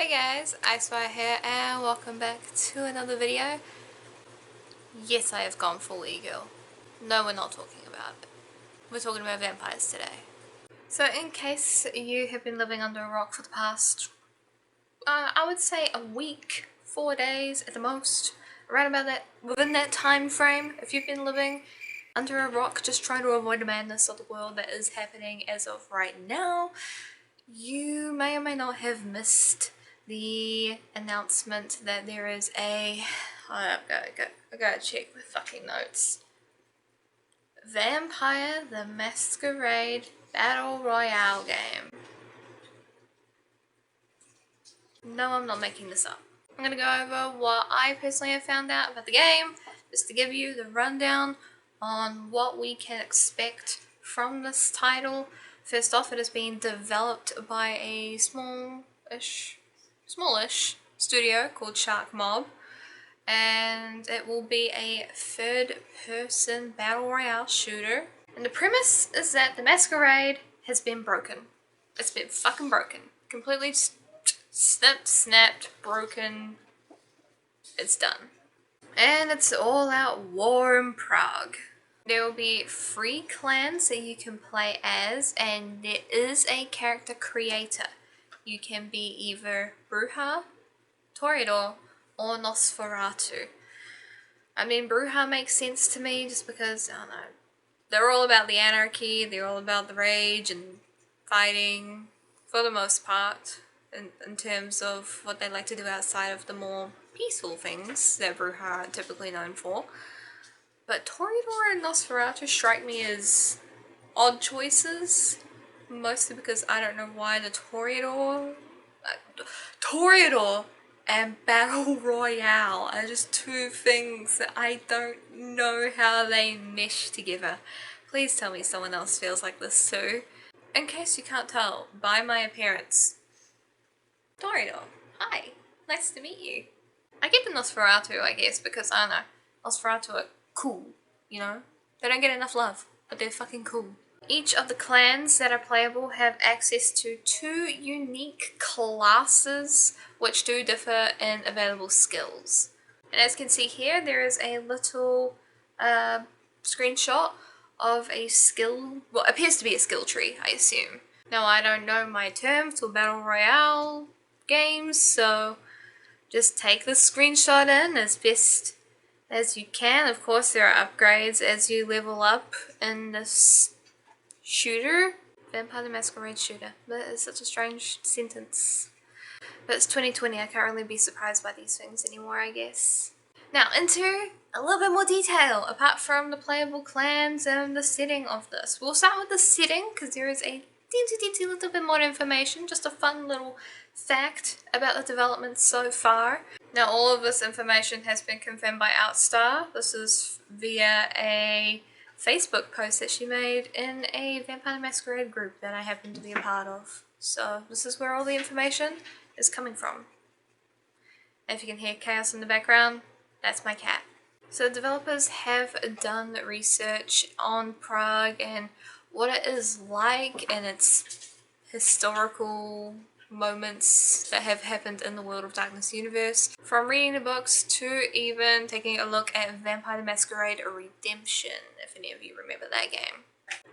Hey guys, Icefire here and welcome back to another video. Yes, I have gone full e-girl. No, we're not talking about it. We're talking about vampires today. So in case you have been living under a rock for the past, I would say a week, 4 days at the most, around about that, within that time frame, if you've been living under a rock just trying to avoid the madness of the world that is happening as of right now, you may or may not have missed the announcement that there is a, I gotta check my fucking notes. Vampire the Masquerade Battle Royale game. No, I'm not making this up. I'm gonna go over what I personally have found out about the game, just to give you the rundown on what we can expect from this title. First off, it is being developed by a smallish studio called Shark Mob, and it will be a third-person battle royale shooter. And the premise is that the Masquerade has been broken. It's been fucking broken. Completely snapped, broken. It's done. And it's all out war in Prague. There will be 3 clans that you can play as, and there is a character creator. You can be either Bruja, Toreador, or Nosferatu. I mean, Bruja makes sense to me just because, I don't know, they're all about the anarchy, they're all about the rage and fighting, for the most part, in terms of what they like to do outside of the more peaceful things that Bruja are typically known for. But Toreador and Nosferatu strike me as odd choices, mostly because I don't know why the Toreador and Battle Royale are just two things that I don't know how they mesh together. Please tell me someone else feels like this too. In case you can't tell by my appearance, Toreador, hi, nice to meet you. I get the Nosferatu, I guess, because I don't know, Nosferatu are cool, you know? They don't get enough love, but they're fucking cool. Each of the clans that are playable have access to 2 unique classes, which do differ in available skills. And as you can see here, there is a little screenshot of a skill, well, it appears to be a skill tree, I assume. Now, I don't know my terms for Battle Royale games, so just take this screenshot in as best as you can. Of course, there are upgrades as you level up in this shooter. Vampire the Masquerade shooter. That is such a strange sentence. But it's 2020, I can't really be surprised by these things anymore, I guess. Now, into a little bit more detail, apart from the playable clans and the setting of this. We'll start with the setting, because there is a teensy little bit more information, just a fun little fact about the development so far. Now, all of this information has been confirmed by Outstar. This is via a Facebook post that she made in a Vampire the Masquerade group that I happen to be a part of. So this is where all the information is coming from. And if you can hear chaos in the background, that's my cat. So developers have done research on Prague and what it is like and its historical moments that have happened in the World of Darkness universe, from reading the books to even taking a look at Vampire the Masquerade Redemption, if any of you remember that game.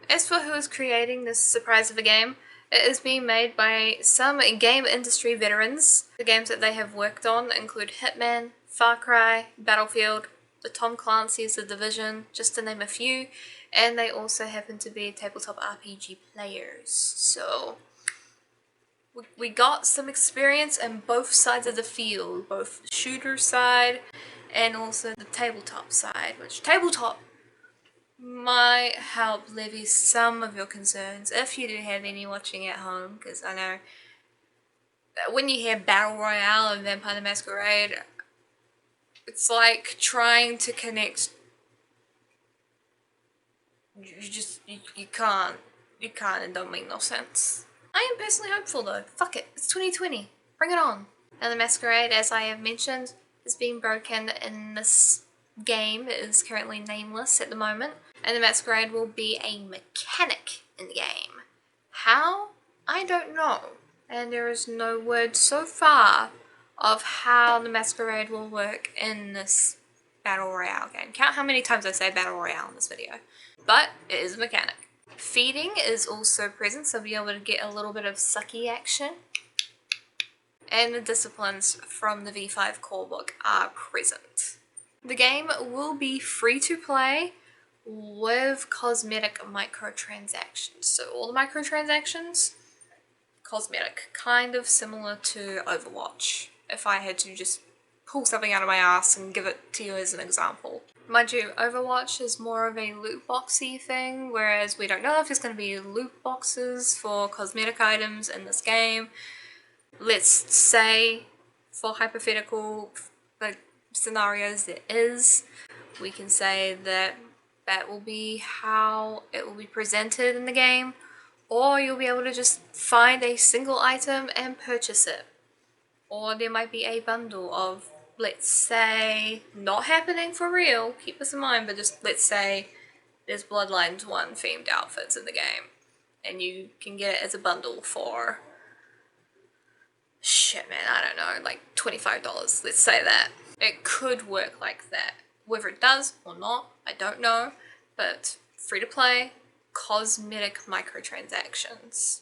As for who is creating this surprise of a game, it is being made by some game industry veterans. The games that they have worked on include Hitman, Far Cry, Battlefield, the Tom Clancy's The Division, just to name a few, and they also happen to be tabletop RPG players. So we got some experience in both sides of the field, both the shooter side and also the tabletop side, which tabletop might help levy some of your concerns if you do have any watching at home, because I know when you hear Battle Royale and Vampire the Masquerade, it's like trying to connect. You can't, it don't make no sense. I am personally hopeful though. Fuck it, it's 2020. Bring it on. Now the Masquerade, as I have mentioned, is being broken in this game. It is currently nameless at the moment. And the Masquerade will be a mechanic in the game. How? I don't know. and there is no word so far of how the Masquerade will work in this Battle Royale game. Count how many times I say Battle Royale in this video. But it is a mechanic. Feeding is also present, so you'll be able to get a little bit of sucky action. And the disciplines from the V5 Corebook are present. The game will be free to play with cosmetic microtransactions. So all the microtransactions, cosmetic, kind of similar to Overwatch. If I had to just pull something out of my ass and give it to you as an example. Mind you, Overwatch is more of a loot boxy thing, whereas we don't know if there's going to be loot boxes for cosmetic items in this game. Let's say, for hypothetical scenarios there is, we can say that that will be how it will be presented in the game, or you'll be able to just find a single item and purchase it. Or there might be a bundle of, let's say, not happening for real, keep this in mind, but just let's say there's Bloodlines 1 themed outfits in the game, and you can get it as a bundle for, shit man, I don't know, like $25, let's say that. It could work like that. Whether it does or not, I don't know, but free to play, cosmetic microtransactions.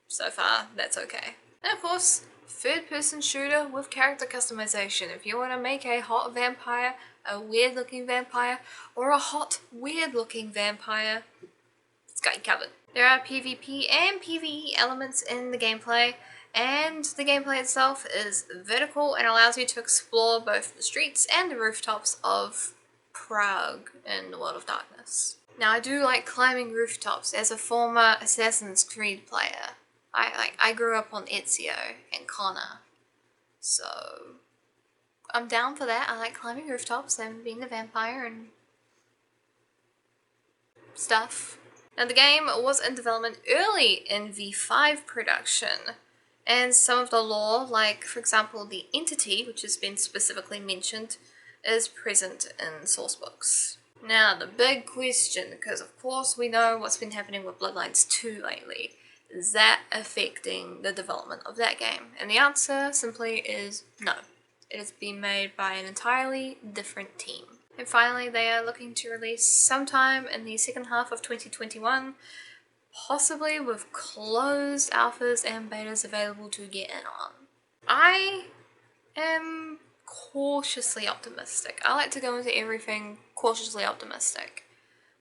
So far, that's okay. And of course, third person shooter with character customization. If you want to make a hot vampire, a weird looking vampire, or a hot weird looking vampire, it's got you covered. There are PvP and PVE elements in the gameplay, and the gameplay itself is vertical and allows you to explore both the streets and the rooftops of Prague in the World of Darkness. Now I do like climbing rooftops. As a former Assassin's Creed player, I grew up on Ezio and Connor, so I'm down for that. I like climbing rooftops and being a vampire and stuff. Now the game was in development early in V5 production, and some of the lore, like for example the entity, which has been specifically mentioned, is present in sourcebooks. Now the big question, because of course we know what's been happening with Bloodlines 2 lately, is that affecting the development of that game? And the answer simply is no. It has been made by an entirely different team. And finally, they are looking to release sometime in the second half of 2021, possibly with closed alphas and betas available to get in on. I am cautiously optimistic. I like to go into everything cautiously optimistic.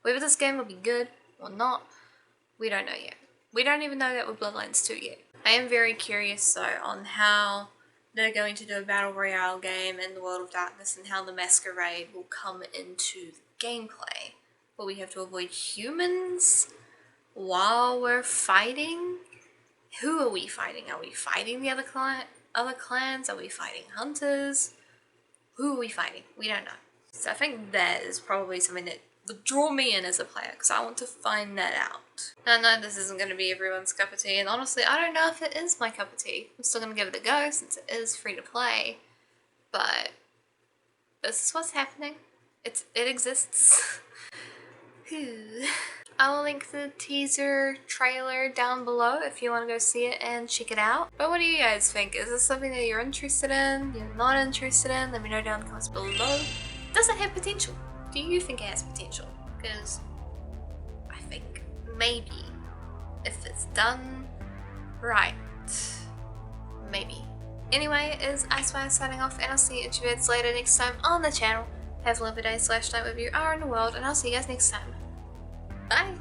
Whether this game will be good or not, we don't know yet. We don't even know that with Bloodlines 2 yet. I am very curious though on how they're going to do a Battle Royale game in the World of Darkness and how the Masquerade will come into the gameplay. Will we have to avoid humans while we're fighting? Who are we fighting? Are we fighting the other clans? Are we fighting hunters? Who are we fighting? We don't know. So I think that is probably something that would draw me in as a player, because I want to find that out. Now, I know this isn't going to be everyone's cup of tea, and honestly, I don't know if it is my cup of tea. I'm still going to give it a go since it is free to play, but this is what's happening. It exists. I will link the teaser trailer down below if you want to go see it and check it out. But what do you guys think? Is this something that you're interested in? You're not interested in? Let me know down in the comments below. Does it have potential? Do you think it has potential? Because I think maybe if it's done right, maybe. Anyway, it is IceFire signing off, and I'll see you introverts later next time on the channel. Have a lovely day / night wherever you are in the world, and I'll see you guys next time. Bye!